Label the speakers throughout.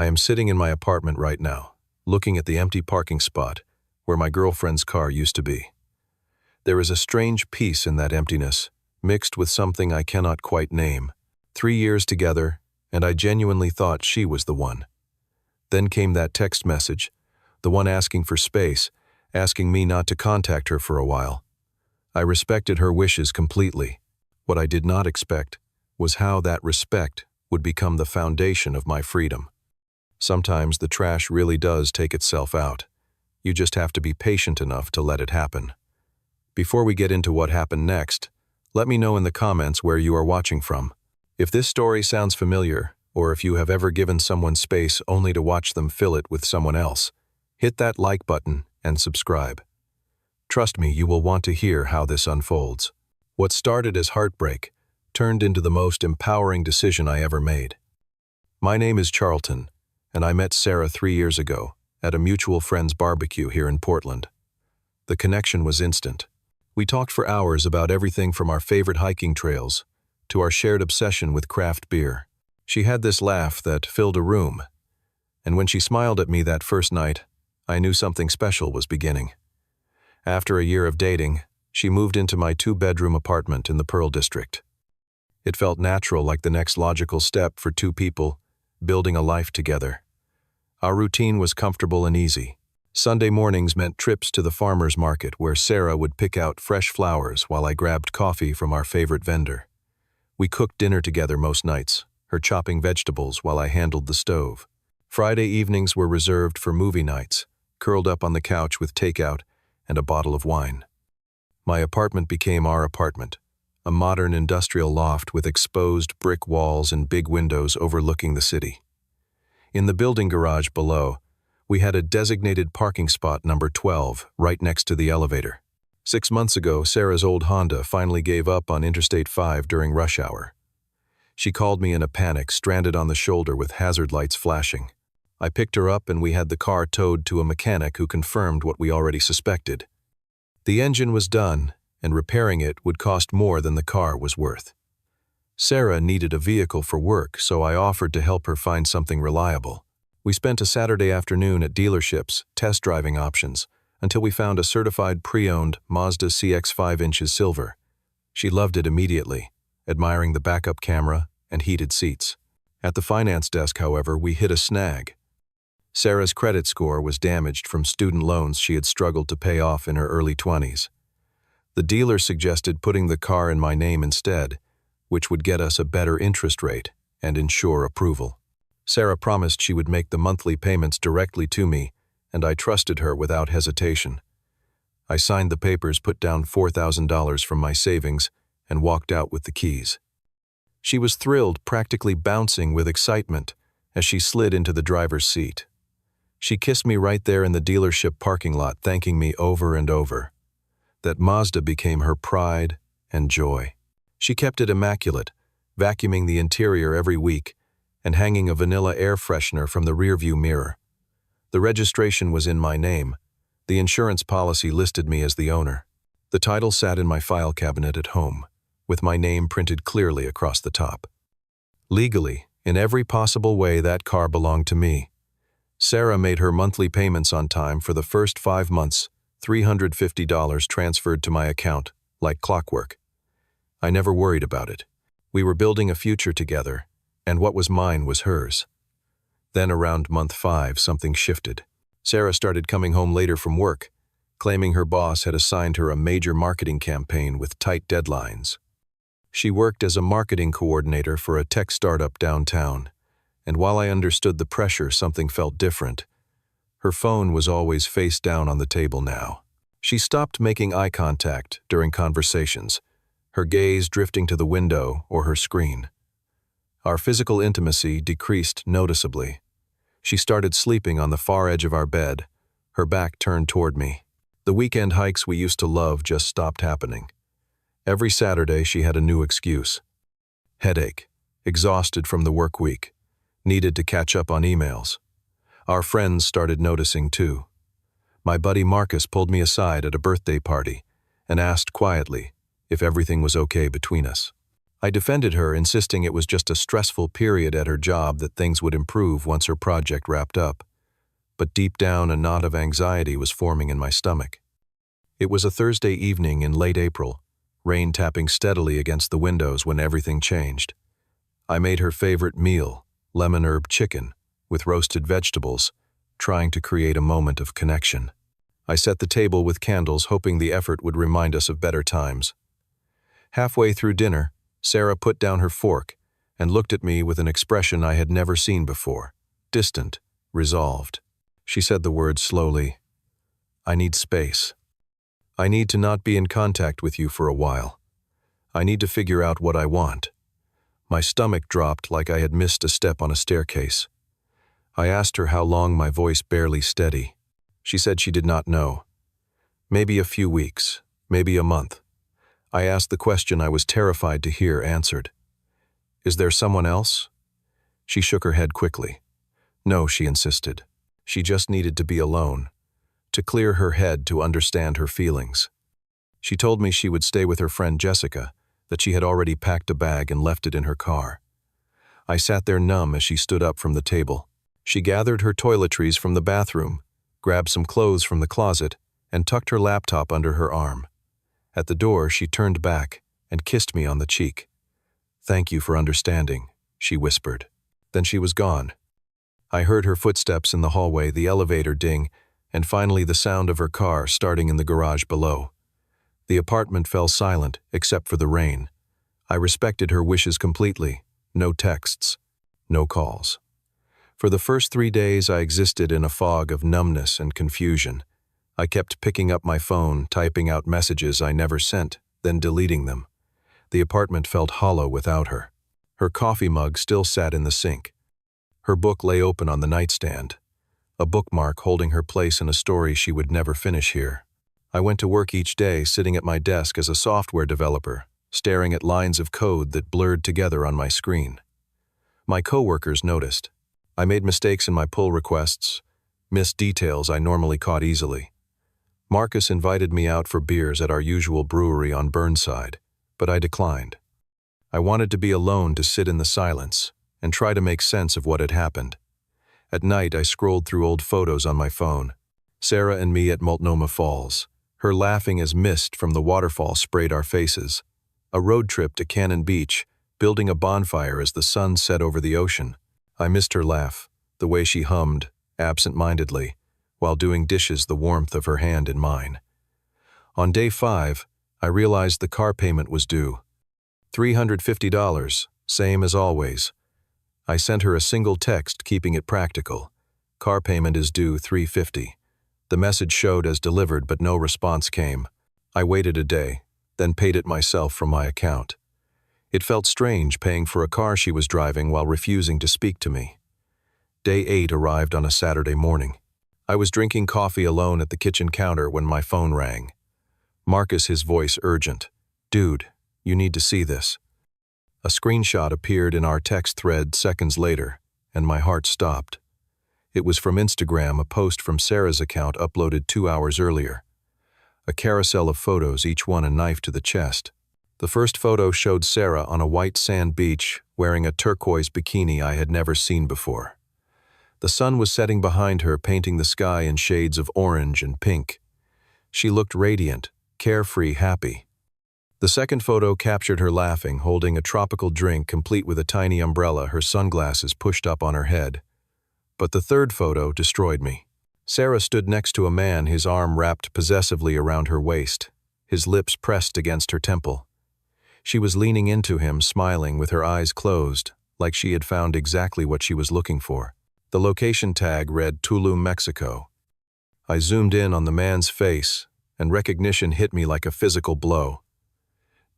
Speaker 1: I am sitting in my apartment right now, looking at the empty parking spot where my girlfriend's car used to be. There is a strange peace in that emptiness, mixed with something I cannot quite name. 3 years together, and I genuinely thought she was the one. Then came that text message, the one asking for space, asking me not to contact her for a while. I respected her wishes completely. What I did not expect was how that respect would become the foundation of my freedom. Sometimes the trash really does take itself out. You just have to be patient enough to let it happen. Before we get into what happened next, let me know in the comments where you are watching from. If this story sounds familiar, or if you have ever given someone space only to watch them fill it with someone else, hit that like button and subscribe. Trust me, you will want to hear how this unfolds. What started as heartbreak turned into the most empowering decision I ever made. My name is Charlton, and I met Sarah 3 years ago at a mutual friend's barbecue here in Portland. The connection was instant. We talked for hours about everything from our favorite hiking trails to our shared obsession with craft beer. She had this laugh that filled a room, and when she smiled at me that first night, I knew something special was beginning. After a year of dating, she moved into my 2-bedroom apartment in the Pearl District. It felt natural, like the next logical step for two people building a life together. Our routine was comfortable and easy. Sunday mornings meant trips to the farmer's market where Sarah would pick out fresh flowers while I grabbed coffee from our favorite vendor. We cooked dinner together most nights, her chopping vegetables while I handled the stove. Friday evenings were reserved for movie nights, curled up on the couch with takeout and a bottle of wine. My apartment became our apartment, a modern industrial loft with exposed brick walls and big windows overlooking the city. In the building garage below, we had a designated parking spot number 12 right next to the elevator. 6 months ago, Sarah's old Honda finally gave up on Interstate 5 during rush hour. She called me in a panic, stranded on the shoulder with hazard lights flashing. I picked her up and we had the car towed to a mechanic who confirmed what we already suspected. The engine was done, and repairing it would cost more than the car was worth. Sarah needed a vehicle for work, so I offered to help her find something reliable. We spent a Saturday afternoon at dealerships, test driving options, until we found a certified pre-owned Mazda CX-5 inches silver. She loved it immediately, admiring the backup camera and heated seats. At the finance desk, however, we hit a snag. Sarah's credit score was damaged from student loans she had struggled to pay off in her early 20s. The dealer suggested putting the car in my name instead, which would get us a better interest rate and ensure approval. Sarah promised she would make the monthly payments directly to me, and I trusted her without hesitation. I signed the papers, put down $4,000 from my savings, and walked out with the keys. She was thrilled, practically bouncing with excitement as she slid into the driver's seat. She kissed me right there in the dealership parking lot, thanking me over and over. That Mazda became her pride and joy. She kept it immaculate, vacuuming the interior every week and hanging a vanilla air freshener from the rearview mirror. The registration was in my name. The insurance policy listed me as the owner. The title sat in my file cabinet at home, with my name printed clearly across the top. Legally, in every possible way, that car belonged to me. Sarah made her monthly payments on time for the first 5 months, $350 transferred to my account, like clockwork. I never worried about it. We were building a future together, and what was mine was hers. Then around month 5, something shifted. Sarah started coming home later from work, claiming her boss had assigned her a major marketing campaign with tight deadlines. She worked as a marketing coordinator for a tech startup downtown, and while I understood the pressure, something felt different. Her phone was always face down on the table now. She stopped making eye contact during conversations, her gaze drifting to the window or her screen. Our physical intimacy decreased noticeably. She started sleeping on the far edge of our bed, her back turned toward me. The weekend hikes we used to love just stopped happening. Every Saturday she had a new excuse. Headache, exhausted from the work week, needed to catch up on emails. Our friends started noticing too. My buddy Marcus pulled me aside at a birthday party and asked quietly if everything was okay between us. I defended her, insisting it was just a stressful period at her job, that things would improve once her project wrapped up. But deep down, a knot of anxiety was forming in my stomach. It was a Thursday evening in late April, rain tapping steadily against the windows, when everything changed. I made her favorite meal, lemon herb chicken, with roasted vegetables, trying to create a moment of connection. I set the table with candles, hoping the effort would remind us of better times. Halfway through dinner, Sarah put down her fork and looked at me with an expression I had never seen before, distant, resolved. She said the words slowly, "I need space. I need to not be in contact with you for a while. I need to figure out what I want." My stomach dropped like I had missed a step on a staircase. I asked her how long, my voice barely steady. She said she did not know. Maybe a few weeks, maybe a month. I asked the question I was terrified to hear answered. "Is there someone else?" She shook her head quickly. "No," she insisted. She just needed to be alone, to clear her head, to understand her feelings. She told me she would stay with her friend Jessica, that she had already packed a bag and left it in her car. I sat there numb as she stood up from the table. She gathered her toiletries from the bathroom, grabbed some clothes from the closet, and tucked her laptop under her arm. At the door, she turned back and kissed me on the cheek. "Thank you for understanding," she whispered. Then she was gone. I heard her footsteps in the hallway, the elevator ding, and finally the sound of her car starting in the garage below. The apartment fell silent, except for the rain. I respected her wishes completely. No texts, no calls. For the first 3 days, I existed in a fog of numbness and confusion. I kept picking up my phone, typing out messages I never sent, then deleting them. The apartment felt hollow without her. Her coffee mug still sat in the sink. Her book lay open on the nightstand, a bookmark holding her place in a story she would never finish here. I went to work each day, sitting at my desk as a software developer, staring at lines of code that blurred together on my screen. My coworkers noticed. I made mistakes in my pull requests, missed details I normally caught easily. Marcus invited me out for beers at our usual brewery on Burnside, but I declined. I wanted to be alone, to sit in the silence and try to make sense of what had happened. At night, I scrolled through old photos on my phone. Sarah and me at Multnomah Falls, her laughing as mist from the waterfall sprayed our faces. A road trip to Cannon Beach, building a bonfire as the sun set over the ocean. I missed her laugh, the way she hummed, absent-mindedly, while doing dishes, the warmth of her hand in mine. On day 5, I realized the car payment was due. $350, same as always. I sent her a single text, keeping it practical. "Car payment is due $350. The message showed as delivered, but no response came. I waited a day, then paid it myself from my account. It felt strange paying for a car she was driving while refusing to speak to me. Day 8 arrived on a Saturday morning. I was drinking coffee alone at the kitchen counter when my phone rang. Marcus, his voice urgent. "Dude, you need to see this." A screenshot appeared in our text thread seconds later, and my heart stopped. It was from Instagram, a post from Sarah's account uploaded 2 hours earlier. A carousel of photos, each one a knife to the chest. The first photo showed Sarah on a white sand beach, wearing a turquoise bikini I had never seen before. The sun was setting behind her, painting the sky in shades of orange and pink. She looked radiant, carefree, happy. The second photo captured her laughing, holding a tropical drink complete with a tiny umbrella, her sunglasses pushed up on her head. But the third photo destroyed me. Sarah stood next to a man, his arm wrapped possessively around her waist, his lips pressed against her temple. She was leaning into him, smiling with her eyes closed, like she had found exactly what she was looking for. The location tag read Tulum, Mexico. I zoomed in on the man's face, and recognition hit me like a physical blow.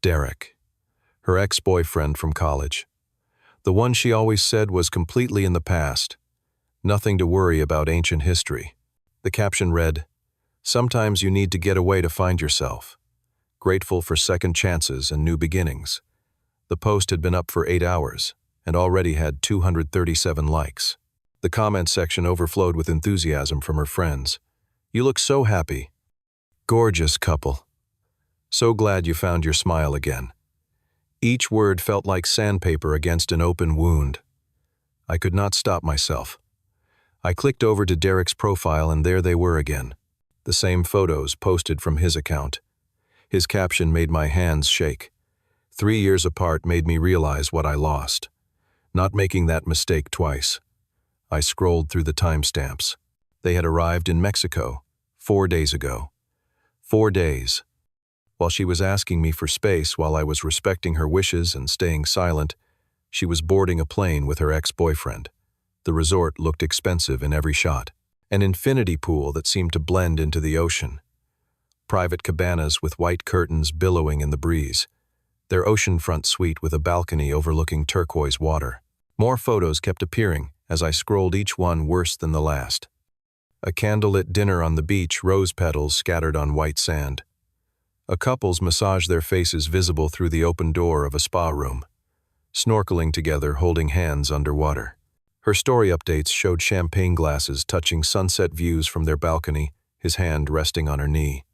Speaker 1: Derek, her ex-boyfriend from college. The one she always said was completely in the past. Nothing to worry about ancient history. The caption read, "Sometimes you need to get away to find yourself. Grateful for second chances and new beginnings." The post had been up for 8 hours and already had 237 likes. The comment section overflowed with enthusiasm from her friends. "You look so happy. Gorgeous couple. So glad you found your smile again." Each word felt like sandpaper against an open wound. I could not stop myself. I clicked over to Derek's profile and there they were again. The same photos posted from his account. His caption made my hands shake. 3 years apart made me realize what I lost. Not making that mistake twice. I scrolled through the timestamps. They had arrived in Mexico 4 days ago. 4 days. While she was asking me for space while I was respecting her wishes and staying silent, she was boarding a plane with her ex-boyfriend. The resort looked expensive in every shot. An infinity pool that seemed to blend into the ocean. Private cabanas with white curtains billowing in the breeze. Their oceanfront suite with a balcony overlooking turquoise water. More photos kept appearing as I scrolled, each one worse than the last. A candlelit dinner on the beach, rose petals scattered on white sand. A couple's massage their faces visible through the open door of a spa room. Snorkeling together, holding hands underwater. Her story updates showed champagne glasses touching sunset views from their balcony, his hand resting on her knee.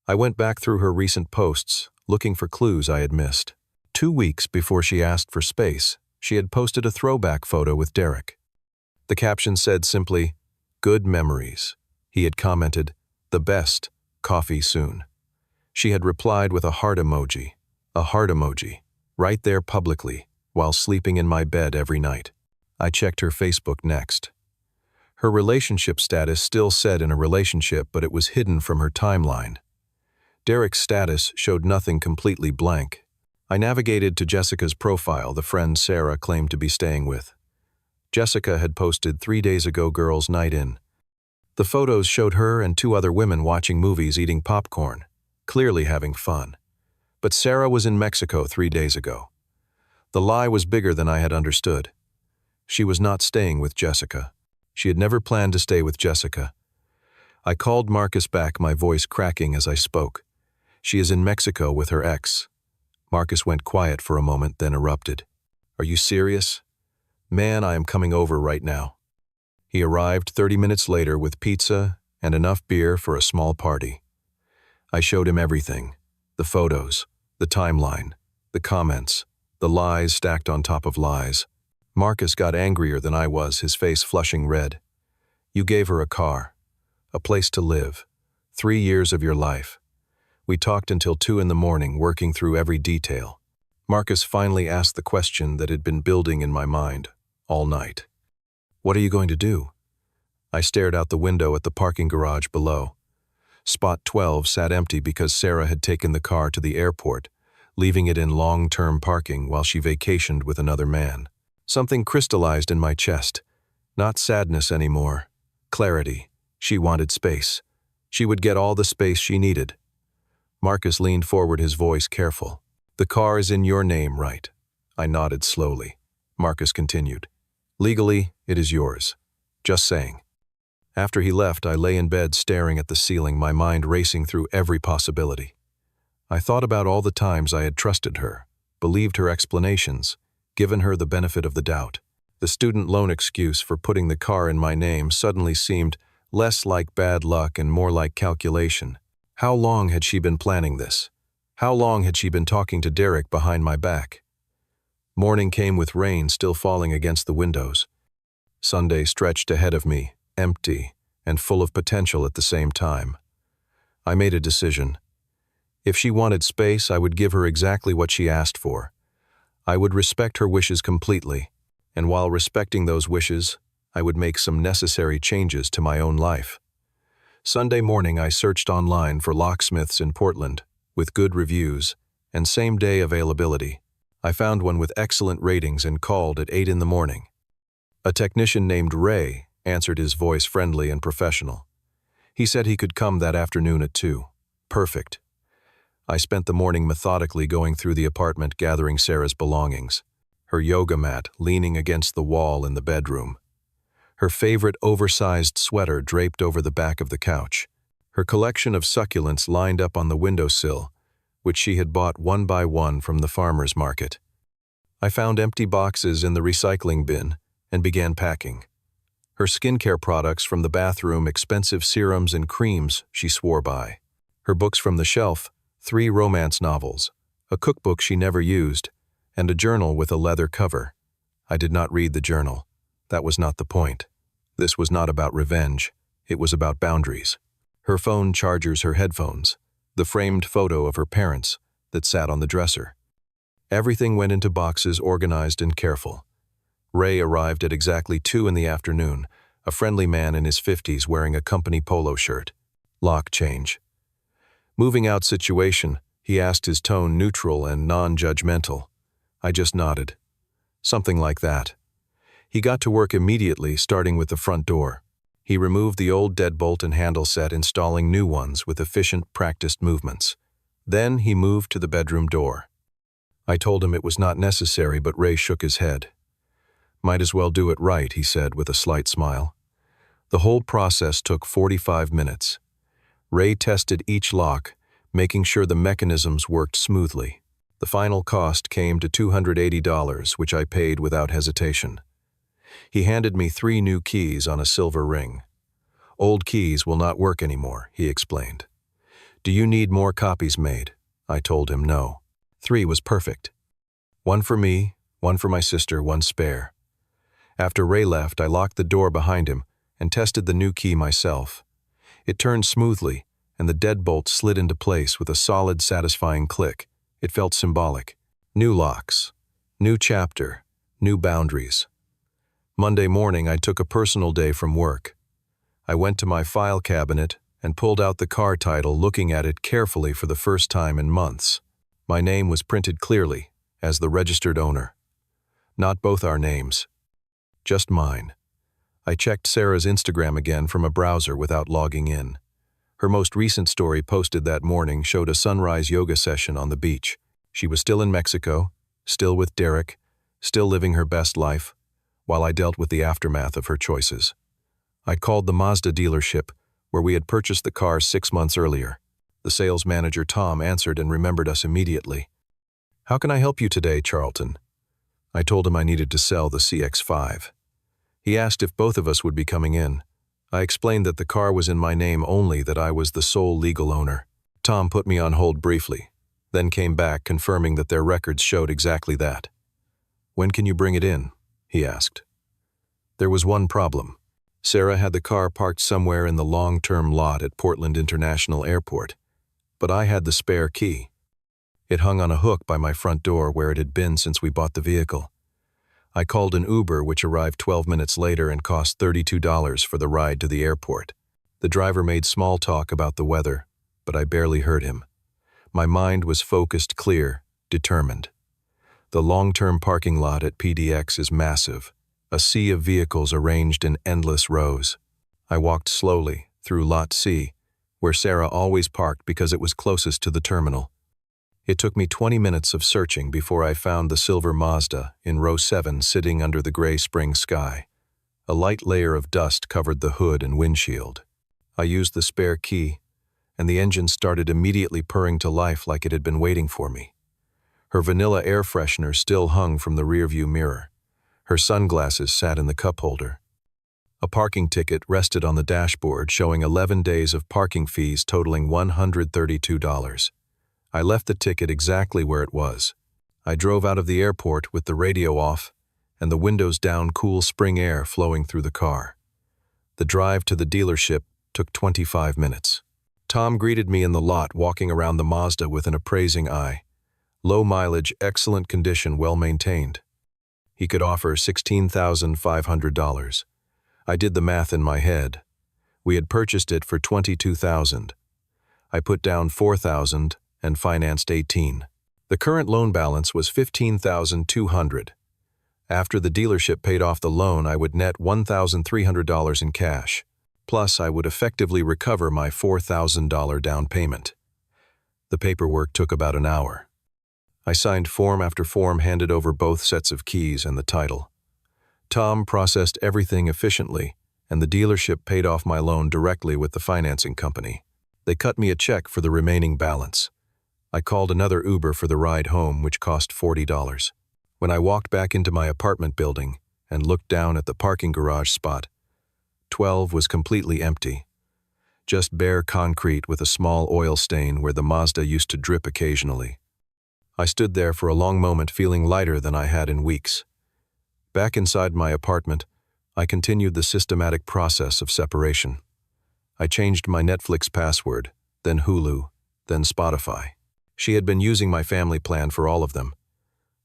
Speaker 1: I went back through her recent posts, looking for clues I had missed. 2 weeks before she asked for space, she had posted a throwback photo with Derek. The caption said simply, "Good memories." He had commented, "The best, coffee soon." She had replied with a heart emoji, right there publicly, while sleeping in my bed every night. I checked her Facebook next. Her relationship status still said in a relationship, but it was hidden from her timeline. Derek's status showed nothing, completely blank. I navigated to Jessica's profile, the friend Sarah claimed to be staying with. Jessica had posted 3 days ago girls' night in. The photos showed her and 2 other women watching movies, eating popcorn, clearly having fun. But Sarah was in Mexico 3 days ago. The lie was bigger than I had understood. She was not staying with Jessica. She had never planned to stay with Jessica. I called Marcus back, my voice cracking as I spoke. She is in Mexico with her ex. Marcus went quiet for a moment, then erupted. Are you serious? Man, I am coming over right now. He arrived 30 minutes later with pizza and enough beer for a small party. I showed him everything. The photos, the timeline, the comments, the lies stacked on top of lies. Marcus got angrier than I was, his face flushing red. You gave her a car, a place to live, 3 years of your life. We talked until 2 in the morning, working through every detail. Marcus finally asked the question that had been building in my mind all night. What are you going to do? I stared out the window at the parking garage below. Spot 12 sat empty because Sarah had taken the car to the airport, leaving it in long-term parking while she vacationed with another man. Something crystallized in my chest. Not sadness anymore. Clarity. She wanted space. She would get all the space she needed. Marcus leaned forward, his voice careful. The car is in your name, right? I nodded slowly. Marcus continued. Legally, it is yours. Just saying. After he left, I lay in bed staring at the ceiling, my mind racing through every possibility. I thought about all the times I had trusted her, believed her explanations, given her the benefit of the doubt. The student loan excuse for putting the car in my name suddenly seemed less like bad luck and more like calculation. How long had she been planning this? How long had she been talking to Derek behind my back? Morning came with rain still falling against the windows. Sunday stretched ahead of me, empty and full of potential at the same time. I made a decision. If she wanted space, I would give her exactly what she asked for. I would respect her wishes completely, and while respecting those wishes, I would make some necessary changes to my own life. Sunday morning, I searched online for locksmiths in Portland, with good reviews and same-day availability. I found one with excellent ratings and called at 8 in the morning. A technician named Ray answered, his voice friendly and professional. He said he could come that afternoon at 2. Perfect. I spent the morning methodically going through the apartment, gathering Sarah's belongings. Her yoga mat leaning against the wall in the bedroom. Her favorite oversized sweater draped over the back of the couch. Her collection of succulents lined up on the windowsill, which she had bought one by one from the farmer's market. I found empty boxes in the recycling bin and began packing. Her skincare products from the bathroom, expensive serums and creams she swore by. Her books from the shelf, 3 romance novels, a cookbook she never used, and a journal with a leather cover. I did not read the journal. That was not the point. This was not about revenge. It was about boundaries. Her phone chargers her headphones, the framed photo of her parents that sat on the dresser. Everything went into boxes organized and careful. Ray arrived at exactly 2 in the afternoon, a friendly man in his 50s wearing a company polo shirt. Lock change. Moving out situation, he asked, his tone neutral and non-judgmental. I just nodded. Something like that. He got to work immediately, starting with the front door. He removed the old deadbolt and handle set, installing new ones with efficient, practiced movements. Then he moved to the bedroom door. I told him it was not necessary, but Ray shook his head. Might as well do it right, he said with a slight smile. The whole process took 45 minutes. Ray tested each lock, making sure the mechanisms worked smoothly. The final cost came to $280, which I paid without hesitation. He handed me 3 new keys on a silver ring. Old keys will not work anymore, he explained. Do you need more copies made? I told him no. 3 was perfect. 1 for me, 1 for my sister, 1 spare. After Ray left, I locked the door behind him and tested the new key myself. It turned smoothly, and the deadbolt slid into place with a solid, satisfying click. It felt symbolic. New locks, new chapter, new boundaries. Monday morning, I took a personal day from work. I went to my file cabinet and pulled out the car title, looking at it carefully for the first time in months. My name was printed clearly as the registered owner. Not both our names, just mine. I checked Sarah's Instagram again from a browser without logging in. Her most recent story posted that morning showed a sunrise yoga session on the beach. She was still in Mexico, still with Derek, still living her best life, while I dealt with the aftermath of her choices. I called the Mazda dealership, where we had purchased the car 6 months earlier. The sales manager, Tom, answered and remembered us immediately. How can I help you today, Charlton? I told him I needed to sell the CX-5. He asked if both of us would be coming in. I explained that the car was in my name only, that I was the sole legal owner. Tom put me on hold briefly, then came back confirming that their records showed exactly that. When can you bring it in? He asked. There was one problem. Sarah had the car parked somewhere in the long-term lot at Portland International Airport, but I had the spare key. It hung on a hook by my front door where it had been since we bought the vehicle. I called an Uber, which arrived 12 minutes later and cost $32 for the ride to the airport. The driver made small talk about the weather, but I barely heard him. My mind was focused, clear, determined. The long-term parking lot at PDX is massive, a sea of vehicles arranged in endless rows. I walked slowly through Lot C, where Sarah always parked because it was closest to the terminal. It took me 20 minutes of searching before I found the silver Mazda in row 7 sitting under the gray spring sky. A light layer of dust covered the hood and windshield. I used the spare key, and the engine started immediately, purring to life like it had been waiting for me. Her vanilla air freshener still hung from the rearview mirror. Her sunglasses sat in the cup holder. A parking ticket rested on the dashboard showing 11 days of parking fees totaling $132. I left the ticket exactly where it was. I drove out of the airport with the radio off and the windows down, cool spring air flowing through the car. The drive to the dealership took 25 minutes. Tom greeted me in the lot, walking around the Mazda with an appraising eye. Low mileage, excellent condition, well maintained. He could offer $16,500. I did the math in my head. We had purchased it for $22,000. I put down $4,000 and financed $18,000. The current loan balance was $15,200. After the dealership paid off the loan, I would net $1,300 in cash. Plus, I would effectively recover my $4,000 down payment. The paperwork took about an hour. I signed form after form, handed over both sets of keys and the title. Tom processed everything efficiently, and the dealership paid off my loan directly with the financing company. They cut me a check for the remaining balance. I called another Uber for the ride home, which cost $40. When I walked back into my apartment building and looked down at the parking garage spot, 12 was completely empty. Just bare concrete with a small oil stain where the Mazda used to drip occasionally. I stood there for a long moment feeling lighter than I had in weeks. Back inside my apartment, I continued the systematic process of separation. I changed my Netflix password, then Hulu, then Spotify. She had been using my family plan for all of them.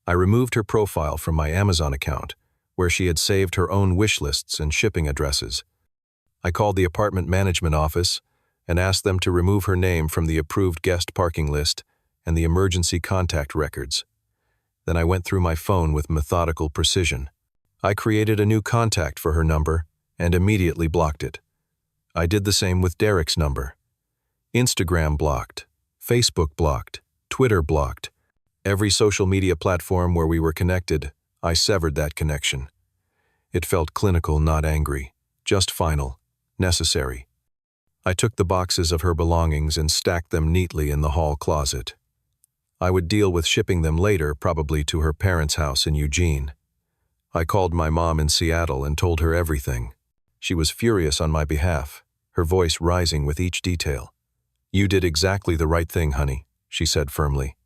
Speaker 1: I removed her profile from my Amazon account, where she had saved her own wish lists and shipping addresses. I called the apartment management office and asked them to remove her name from the approved guest parking list and the emergency contact records. Then I went through my phone with methodical precision. I created a new contact for her number and immediately blocked it. I did the same with Derek's number. Instagram blocked, Facebook blocked, Twitter blocked. Every social media platform where we were connected, I severed that connection. It felt clinical, not angry, just final, necessary. I took the boxes of her belongings and stacked them neatly in the hall closet. I would deal with shipping them later, probably to her parents' house in Eugene. I called my mom in Seattle and told her everything. She was furious on my behalf, her voice rising with each detail. "You did exactly the right thing, honey," she said firmly.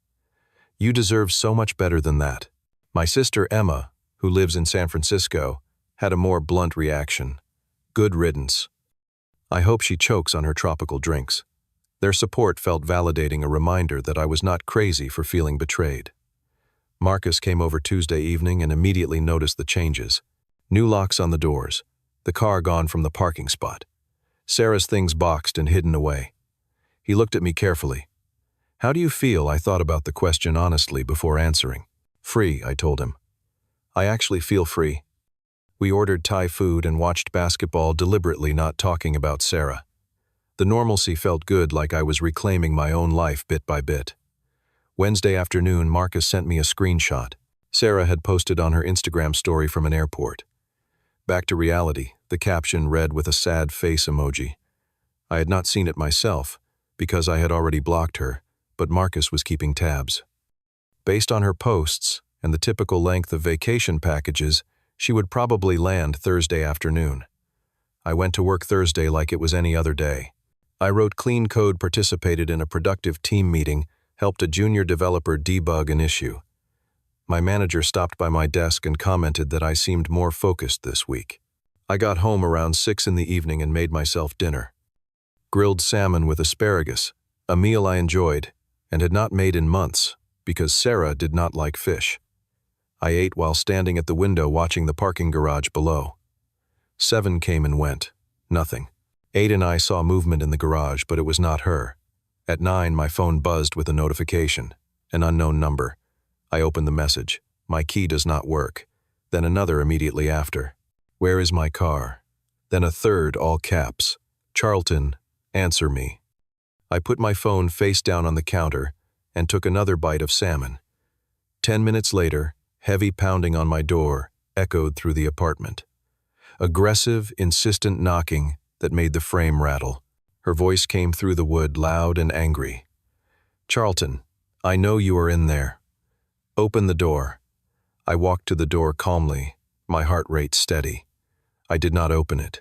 Speaker 1: "You deserve so much better than that." My sister Emma, who lives in San Francisco, had a more blunt reaction. Good riddance. I hope she chokes on her tropical drinks. Their support felt validating, a reminder that I was not crazy for feeling betrayed. Marcus came over Tuesday evening and immediately noticed the changes. New locks on the doors, the car gone from the parking spot, Sarah's things boxed and hidden away. He looked at me carefully. "How do you feel?" I thought about the question honestly before answering. "Free," I told him. "I actually feel free." We ordered Thai food and watched basketball, deliberately not talking about Sarah. The normalcy felt good, like I was reclaiming my own life bit by bit. Wednesday afternoon, Marcus sent me a screenshot. Sarah had posted on her Instagram story from an airport. Back to reality, the caption read with a sad face emoji. I had not seen it myself, because I had already blocked her, but Marcus was keeping tabs. Based on her posts and the typical length of vacation packages, she would probably land Thursday afternoon. I went to work Thursday like it was any other day. I wrote clean code, participated in a productive team meeting, helped a junior developer debug an issue. My manager stopped by my desk and commented that I seemed more focused this week. I got home around 6 in the evening and made myself dinner. Grilled salmon with asparagus, a meal I enjoyed and had not made in months because Sarah did not like fish. I ate while standing at the window watching the parking garage below. 7 came and went. Nothing. 8 and I saw movement in the garage, but it was not her. At 9, my phone buzzed with a notification. An unknown number. I opened the message. "My key does not work." Then another immediately after. "Where is my car?" Then a third, all caps. "Charlton, answer me." I put my phone face down on the counter and took another bite of salmon. 10 minutes later, heavy pounding on my door echoed through the apartment. Aggressive, insistent knocking that made the frame rattle. Her voice came through the wood, loud and angry. "Charlton, I know you are in there. Open the door." I walked to the door calmly, my heart rate steady. I did not open it.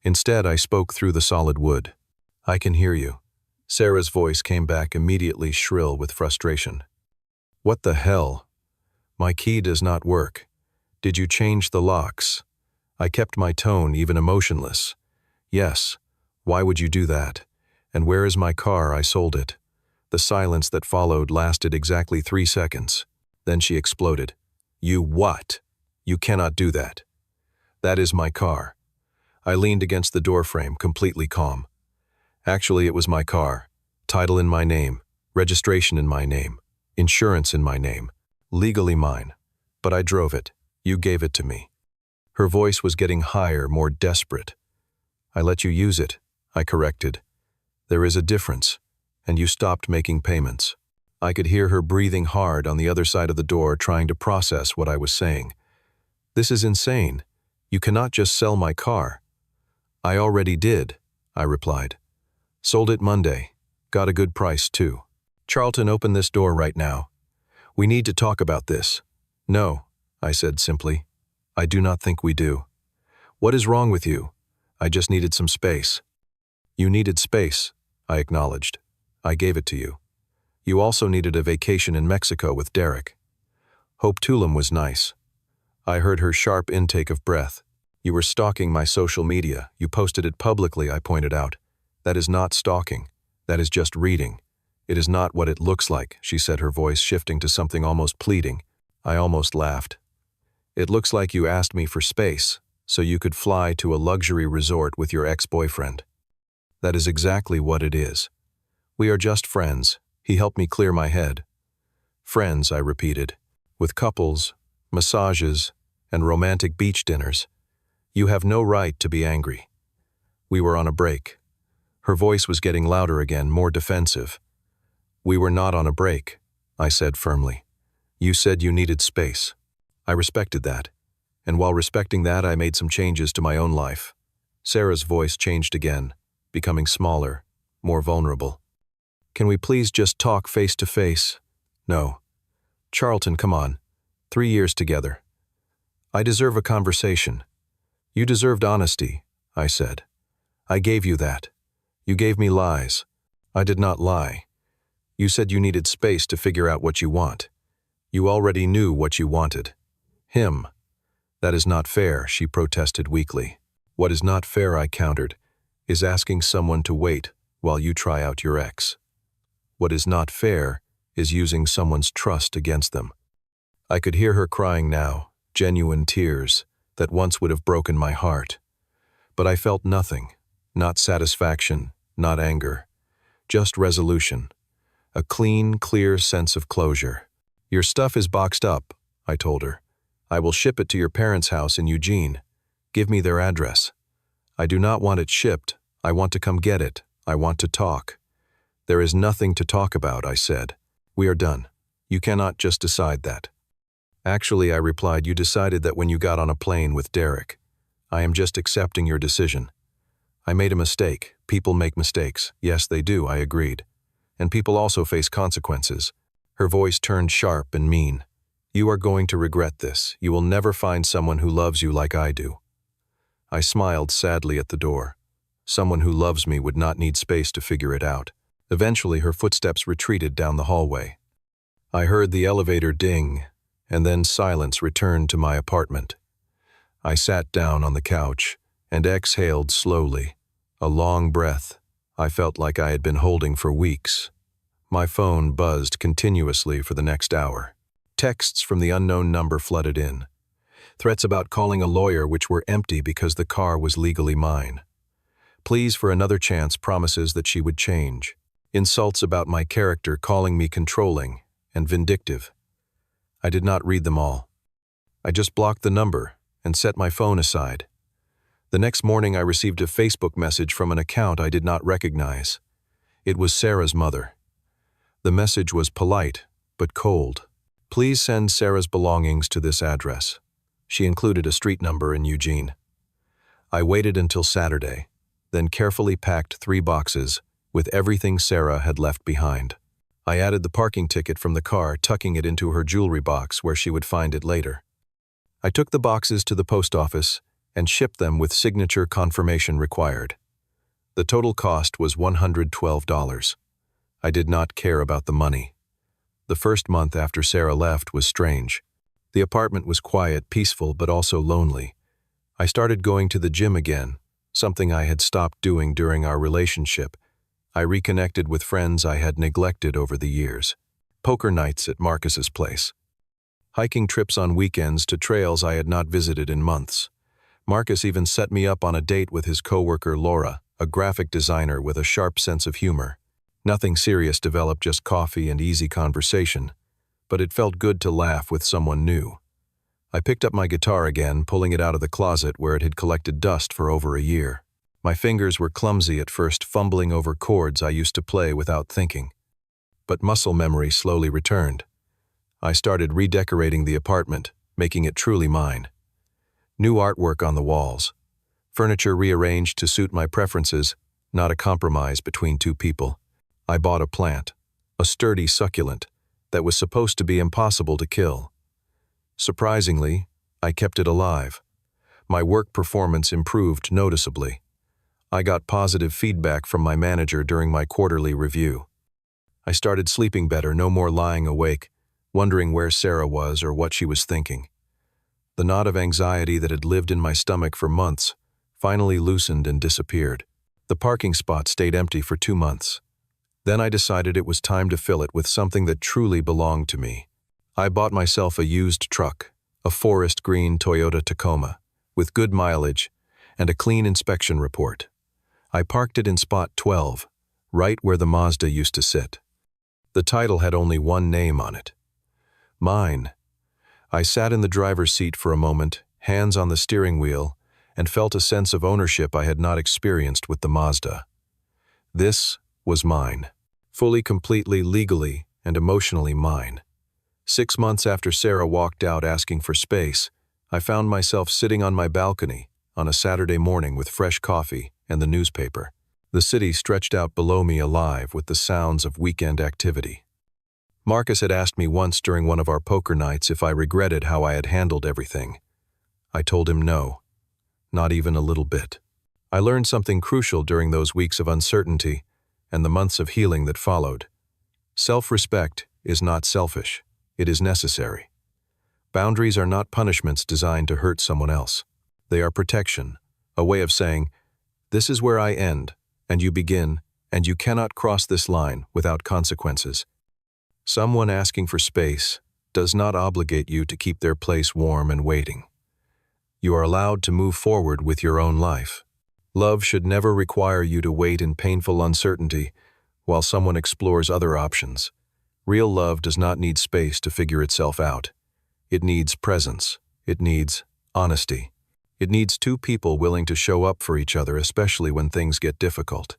Speaker 1: Instead, I spoke through the solid wood. "I can hear you." Sarah's voice came back immediately, shrill with frustration. "What the hell? My key does not work. Did you change the locks?" I kept my tone, even emotionless. "Yes. Why would you do that? And where is my car? I sold it." The silence that followed lasted exactly 3 seconds. Then she exploded. "You what? You cannot do that." "That is my car." I leaned against the doorframe, completely calm. "Actually, it was my car. Title in my name, registration in my name, insurance in my name, legally mine. But I drove it. You gave it to me." Her voice was getting higher, more desperate. "I let you use it," I corrected. "There is a difference, and you stopped making payments." I could hear her breathing hard on the other side of the door, trying to process what I was saying. "This is insane. You cannot just sell my car." "I already did," I replied. "Sold it Monday. Got a good price, too." "Charlton, open this door right now. We need to talk about this." "No," I said simply. "I do not think we do." "What is wrong with you?" "I just needed some space." "You needed space," I acknowledged. "I gave it to you." You also needed a vacation in Mexico with Derek. Hope Tulum was nice. I heard her sharp intake of breath. You were stalking my social media. You posted it publicly, I pointed out. That is not stalking. That is just reading. It is not what it looks like, she said, her voice shifting to something almost pleading. I almost laughed. It looks like you asked me for space, so you could fly to a luxury resort with your ex-boyfriend. That is exactly what it is. We are just friends. He helped me clear my head. Friends, I repeated, with couples, massages, and romantic beach dinners. You have no right to be angry. We were on a break. Her voice was getting louder again, more defensive. We were not on a break, I said firmly. You said you needed space. I respected that, and while respecting that, I made some changes to my own life. Sarah's voice changed again, becoming smaller, more vulnerable. Can we please just talk face to face? No. Charlton, come on. 3 years together. I deserve a conversation. You deserved honesty, I said. I gave you that. You gave me lies. I did not lie. You said you needed space to figure out what you want. You already knew what you wanted. Him. That is not fair, she protested weakly. What is not fair, I countered, is asking someone to wait while you try out your ex. What is not fair is using someone's trust against them. I could hear her crying now, genuine tears that once would have broken my heart. But I felt nothing, not satisfaction, not anger, just resolution, a clean, clear sense of closure. Your stuff is boxed up, I told her. I will ship it to your parents' house in Eugene. Give me their address. I do not want it shipped. I want to come get it. I want to talk. There is nothing to talk about, I said. We are done. You cannot just decide that. Actually, I replied, you decided that when you got on a plane with Derek. I am just accepting your decision. I made a mistake. People make mistakes. Yes, they do, I agreed. And people also face consequences. Her voice turned sharp and mean. You are going to regret this. You will never find someone who loves you like I do. I smiled sadly at the door. Someone who loves me would not need space to figure it out. Eventually, her footsteps retreated down the hallway. I heard the elevator ding, and then silence returned to my apartment. I sat down on the couch and exhaled slowly, a long breath I felt like I had been holding for weeks. My phone buzzed continuously for the next hour. Texts from the unknown number flooded in. Threats about calling a lawyer which were empty because the car was legally mine. Pleas for another chance, promises that she would change. Insults about my character, calling me controlling and vindictive. I did not read them all. I just blocked the number and set my phone aside. The next morning I received a Facebook message from an account I did not recognize. It was Sarah's mother. The message was polite, but cold. Please send Sarah's belongings to this address. She included a street number in Eugene. I waited until Saturday, then carefully packed 3 boxes with everything Sarah had left behind. I added the parking ticket from the car, tucking it into her jewelry box where she would find it later. I took the boxes to the post office and shipped them with signature confirmation required. The total cost was $112. I did not care about the money. The first month after Sarah left was strange. The apartment was quiet, peaceful, but also lonely. I started going to the gym again, something I had stopped doing during our relationship. I reconnected with friends I had neglected over the years. Poker nights at Marcus's place. Hiking trips on weekends to trails I had not visited in months. Marcus even set me up on a date with his coworker Laura, a graphic designer with a sharp sense of humor. Nothing serious developed, just coffee and easy conversation, but it felt good to laugh with someone new. I picked up my guitar again, pulling it out of the closet where it had collected dust for over a year. My fingers were clumsy at first, fumbling over chords I used to play without thinking. But muscle memory slowly returned. I started redecorating the apartment, making it truly mine. New artwork on the walls. Furniture rearranged to suit my preferences, not a compromise between two people. I bought a plant, a sturdy succulent, that was supposed to be impossible to kill. Surprisingly, I kept it alive. My work performance improved noticeably. I got positive feedback from my manager during my quarterly review. I started sleeping better, no more lying awake, wondering where Sarah was or what she was thinking. The knot of anxiety that had lived in my stomach for months finally loosened and disappeared. The parking spot stayed empty for 2 months. Then I decided it was time to fill it with something that truly belonged to me. I bought myself a used truck, a forest green Toyota Tacoma, with good mileage and a clean inspection report. I parked it in spot 12, right where the Mazda used to sit. The title had only one name on it. Mine. I sat in the driver's seat for a moment, hands on the steering wheel, and felt a sense of ownership I had not experienced with the Mazda. This was mine. Fully, completely, legally, and emotionally mine. 6 months after Sarah walked out asking for space, I found myself sitting on my balcony on a Saturday morning with fresh coffee and the newspaper. The city stretched out below me alive with the sounds of weekend activity. Marcus had asked me once during one of our poker nights if I regretted how I had handled everything. I told him no, not even a little bit. I learned something crucial during those weeks of uncertainty and the months of healing that followed. Self-respect is not selfish, it is necessary. Boundaries are not punishments designed to hurt someone else. They are protection, a way of saying, this is where I end, and you begin, and you cannot cross this line without consequences. Someone asking for space does not obligate you to keep their place warm and waiting. You are allowed to move forward with your own life. Love should never require you to wait in painful uncertainty while someone explores other options. Real love does not need space to figure itself out. It needs presence. It needs honesty. It needs 2 people willing to show up for each other, especially when things get difficult.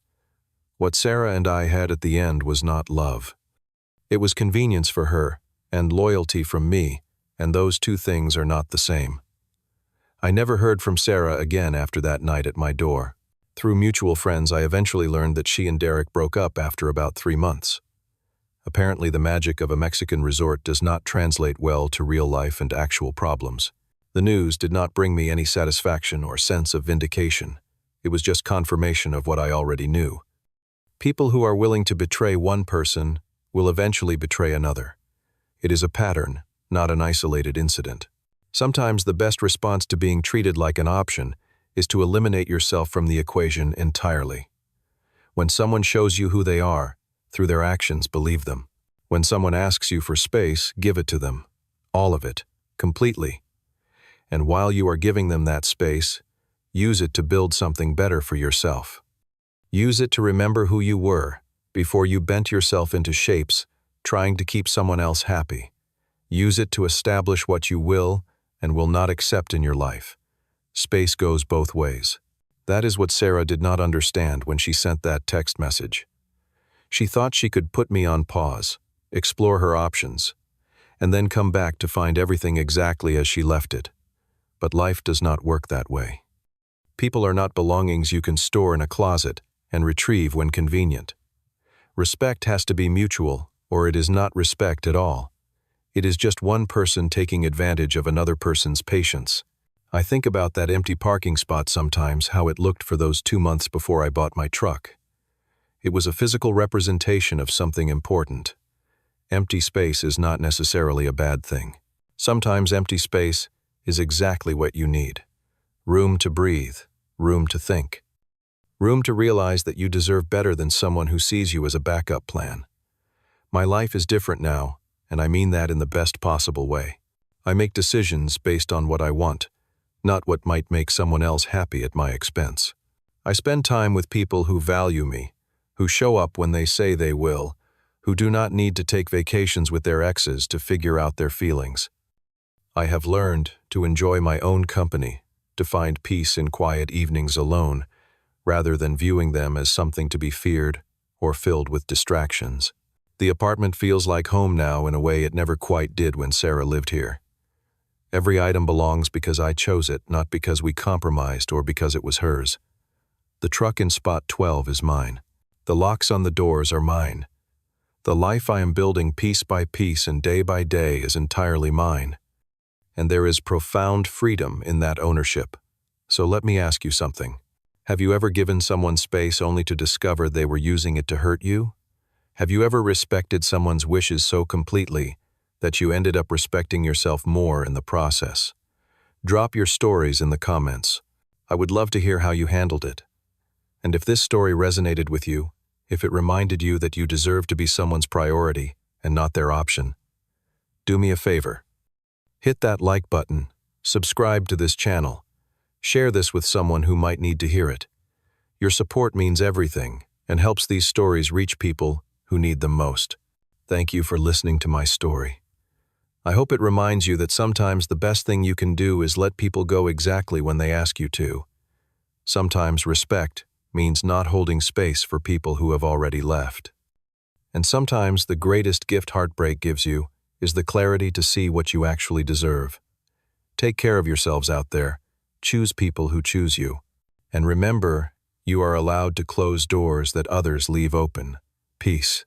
Speaker 1: What Sarah and I had at the end was not love. It was convenience for her and loyalty from me, and those 2 things are not the same. I never heard from Sarah again after that night at my door. Through mutual friends, I eventually learned that she and Derek broke up after about 3 months. Apparently, the magic of a Mexican resort does not translate well to real life and actual problems. The news did not bring me any satisfaction or sense of vindication. It was just confirmation of what I already knew. People who are willing to betray one person will eventually betray another. It is a pattern, not an isolated incident. Sometimes the best response to being treated like an option is to eliminate yourself from the equation entirely. When someone shows you who they are, through their actions, believe them. When someone asks you for space, give it to them. All of it, completely. And while you are giving them that space, use it to build something better for yourself. Use it to remember who you were before you bent yourself into shapes trying to keep someone else happy. Use it to establish what you will and will not accept in your life. Space goes both ways. That is what Sarah did not understand when she sent that text message. She thought she could put me on pause, explore her options, and then come back to find everything exactly as she left it. But life does not work that way. People are not belongings you can store in a closet and retrieve when convenient. Respect has to be mutual, or it is not respect at all. It is just one person taking advantage of another person's patience. I think about that empty parking spot sometimes, how it looked for those 2 months before I bought my truck. It was a physical representation of something important. Empty space is not necessarily a bad thing. Sometimes empty space is exactly what you need. Room to breathe, room to think. Room to realize that you deserve better than someone who sees you as a backup plan. My life is different now, and I mean that in the best possible way. I make decisions based on what I want, not what might make someone else happy at my expense. I spend time with people who value me, who show up when they say they will, who do not need to take vacations with their exes to figure out their feelings. I have learned to enjoy my own company, to find peace in quiet evenings alone, rather than viewing them as something to be feared or filled with distractions. The apartment feels like home now in a way it never quite did when Sarah lived here. Every item belongs because I chose it, not because we compromised or because it was hers. The truck in spot 12 is mine. The locks on the doors are mine. The life I am building piece by piece and day by day is entirely mine. And there is profound freedom in that ownership. So let me ask you something. Have you ever given someone space only to discover they were using it to hurt you? Have you ever respected someone's wishes so completely that you ended up respecting yourself more in the process? Drop your stories in the comments. I would love to hear how you handled it. And if this story resonated with you, if it reminded you that you deserve to be someone's priority and not their option, do me a favor. Hit that like button, subscribe to this channel, share this with someone who might need to hear it. Your support means everything and helps these stories reach people who need them most. Thank you for listening to my story. I hope it reminds you that sometimes the best thing you can do is let people go exactly when they ask you to. Sometimes respect means not holding space for people who have already left. And sometimes the greatest gift heartbreak gives you is the clarity to see what you actually deserve. Take care of yourselves out there. Choose people who choose you. And remember, you are allowed to close doors that others leave open. Peace.